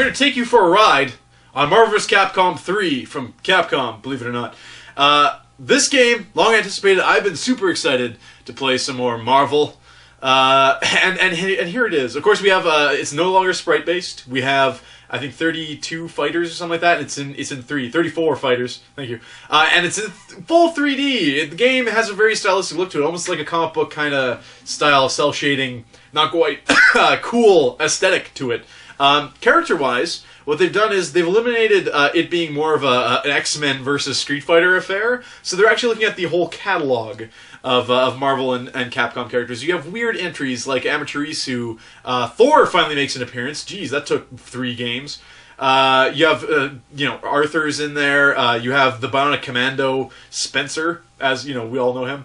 here to take you for a ride on Marvel vs. Capcom 3 from Capcom, believe it or not. This game, long anticipated, I've been super excited to play some more Marvel. And here it is. Of course, we have, it's no longer sprite-based. We have, I think, 32 fighters or something like that. It's in 34 fighters. Thank you. And it's in full 3D. The game has a very stylistic look to it, almost like a comic book kind of style, cel-shading, not quite cool aesthetic to it. Character-wise, what they've done is they've eliminated it being more of an X-Men versus Street Fighter affair. So they're actually looking at the whole catalog of Marvel and Capcom characters. You have weird entries like Amaterasu. Thor finally makes an appearance. Geez, that took 3 games. You have, Arthur's in there. You have the Bionic Commando Spencer, as, we all know him.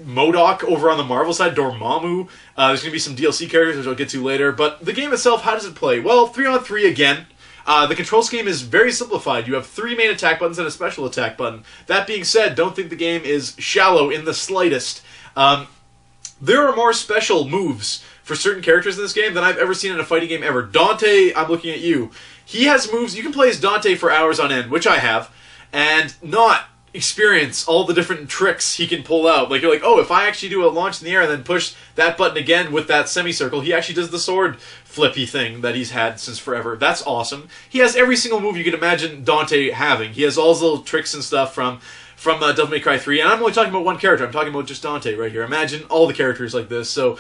MODOK over on the Marvel side, Dormammu. There's going to be some DLC characters, which I'll get to later. But the game itself, how does it play? Well, 3-on-3 again. The control scheme is very simplified. You have 3 main attack buttons and a special attack button. That being said, don't think the game is shallow in the slightest. There are more special moves for certain characters in this game than I've ever seen in a fighting game ever. Dante, I'm looking at you. He has moves. You can play as Dante for hours on end, which I have, and not experience all the different tricks he can pull out. Like, you're like, oh, if I actually do a launch in the air and then push that button again with that semicircle, he actually does the sword flippy thing that he's had since forever. That's awesome. He has every single move you could imagine Dante having. He has all his little tricks and stuff from Devil May Cry 3, and I'm only talking about one character. I'm talking about just Dante right here. Imagine all the characters like this. So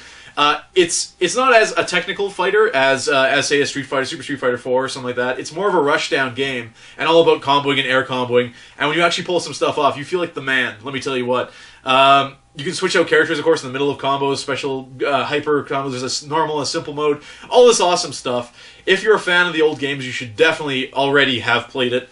it's not as a technical fighter as say a Street Fighter, Super Street Fighter 4 or something like that. It's more of a rushdown game and all about comboing and air comboing. And when you actually pull some stuff off, you feel like the man. Let me tell you what. You can switch out characters, of course, in the middle of combos, special hyper combos. There's a normal and simple mode. All this awesome stuff. If you're a fan of the old games, you should definitely already have played it.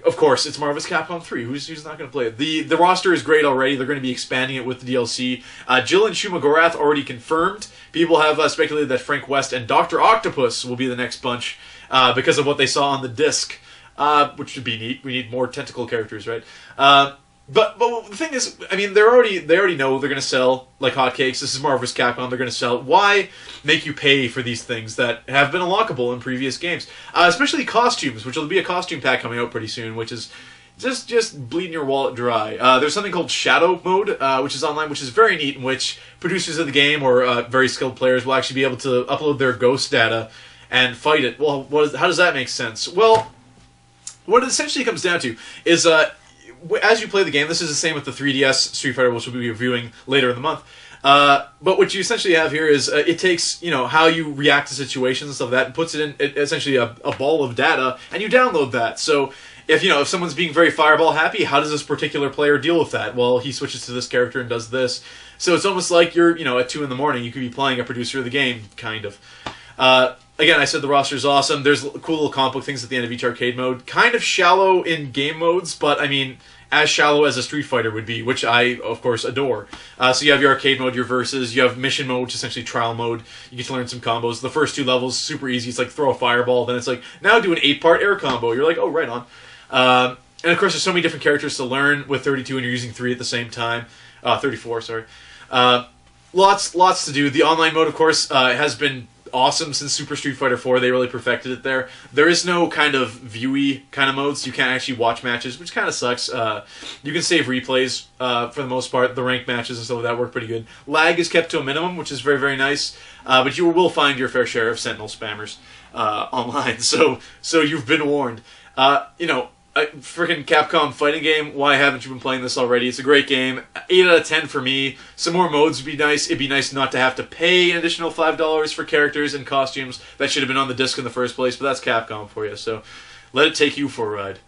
Of course, it's Marvel vs. Capcom 3. Who's not going to play it? The roster is great already. They're going to be expanding it with the DLC. Jill and Shuma Gorath already confirmed. People have speculated that Frank West and Dr. Octopus will be the next bunch because of what they saw on the disc, which would be neat. We need more tentacle characters, right? But the thing is, I mean, they already know they're going to sell like hotcakes. This is Marvel vs. Capcom. They're going to sell. Why make you pay for these things that have been unlockable in previous games? Especially costumes, which will be a costume pack coming out pretty soon, which is just bleeding your wallet dry. There's something called Shadow Mode, which is online, which is very neat, in which producers of the game or very skilled players will actually be able to upload their ghost data and fight it. Well, how does that make sense? Well, what it essentially comes down to is as you play the game, this is the same with the 3DS Street Fighter, which we'll be reviewing later in the month. But what you essentially have here is it takes how you react to situations and stuff like that, and puts it in essentially a ball of data, and you download that. So if someone's being very Fireball happy, how does this particular player deal with that? Well, he switches to this character and does this. So it's almost like you're at 2 in the morning. You could be playing a producer of the game, kind of. Again, I said the roster is awesome. There's cool little comic book things at the end of each arcade mode. Kind of shallow in game modes, but I mean, as shallow as a Street Fighter would be, which I, of course, adore. So you have your arcade mode, your versus. You have mission mode, which is essentially trial mode. You get to learn some combos. The first 2 levels, super easy. It's like throw a fireball. Then it's like, now do an 8-part air combo. You're like, oh, right on. And of course, there's so many different characters to learn with 32, and you're using 3 at the same time. 34, sorry. Lots to do. The online mode, of course, has been awesome since Super Street Fighter 4. They really perfected it there. There is no kind of viewy kind of modes. You can't actually watch matches, which kind of sucks. You can save replays for the most part. The ranked matches and stuff like that work pretty good. Lag is kept to a minimum, which is very, very nice. But you will find your fair share of Sentinel spammers online. So you've been warned. A freaking Capcom fighting game. Why haven't you been playing this already? It's a great game. 8 out of 10 for me. Some more modes would be nice. It'd be nice not to have to pay an additional $5 for characters and costumes. That should have been on the disc in the first place, but that's Capcom for you. So let it take you for a ride.